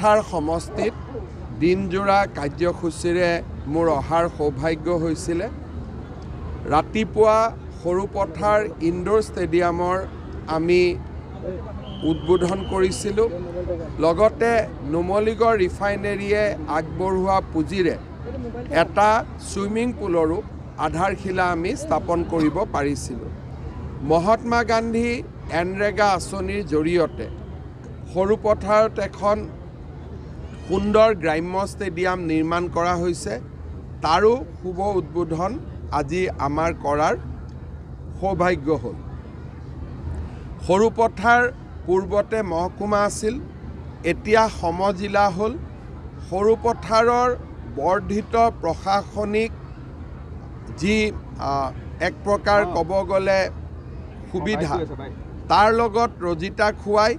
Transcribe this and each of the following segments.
সৰুপথাৰ সমষ্টিত দিনজোৰা কাৰ্যসূচীৰে মোৰ অহাৰ সৌভাগ্য হৈছিলে। ৰাতিপুৱা সৰুপথাৰ ইনডোৰ ষ্টেডিয়ামৰ আমি উদ্বোধন কৰিছিলোঁ। লগতে নুমলীগড় ৰিফাইনেৰীয়ে আগবঢ়োৱা পুঁজিৰে এটা ছুইমিং পুলৰো আধাৰশিলা আমি স্থাপন কৰিব পাৰিছিলোঁ। মহাত্মা গান্ধী এনৰেগা আঁচনিৰ জৰিয়তে সৰুপথাৰত এখন সুন্দৰ গ্ৰাম্য ষ্টেডিয়াম নিৰ্মাণ কৰা হৈছে। তাৰো শুভ উদ্বোধন আজি আমাৰ কৰাৰ সৌভাগ্য হ'ল। সৰুপথাৰ পূৰ্বতে মহকুমা আছিল, এতিয়া সমজিলা হ'ল। সৰুপথাৰৰ বৰ্ধিত প্ৰশাসনিক যি এক প্ৰকাৰ ক'ব গ'লে সুবিধা, তাৰ লগত ৰজিতা খুৱাই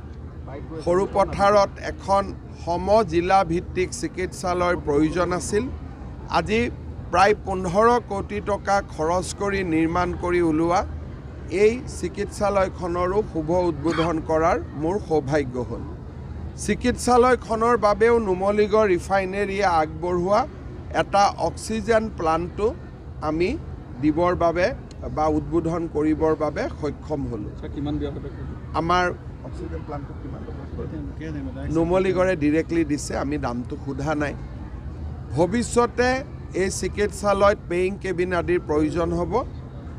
সৰুপথাৰত এখন সমজিলা ভিত্তিক চিকিৎসালয়ৰ প্ৰয়োজন আছিল। আজি প্ৰায় 15 কোটি টকা খৰচ কৰি নিৰ্মাণ কৰি ওলোৱা এই চিকিৎসালয়খনৰো শুভ উদ্বোধন কৰাৰ মোৰ সৌভাগ্য হ'ল। চিকিৎসালয়খনৰ বাবেও নুমলীগড় ৰিফাইনেৰীয়ে আগবঢ়োৱা এটা অক্সিজেন প্লাণ্টটো আমি দিবৰ বাবে বা উদ্বোধন কৰিবৰ বাবে সক্ষম হ'লোঁ। আমাৰ অক্সিজেন প্লাণ্টটো কিমান নুমলীগড়ে ডিৰেক্টলি দিছে, আমি দামটো সোধা নাই। ভৱিষ্যতে এই চিকিৎসালয়ত পেয়িং কেবিন আদিৰ প্ৰয়োজন হ'ব।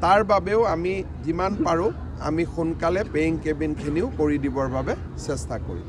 তাৰ বাবেও আমি যিমান পাৰোঁ আমি সোনকালে পেয়িং কেবিনখিনিও কৰি দিবৰ বাবে চেষ্টা কৰিম।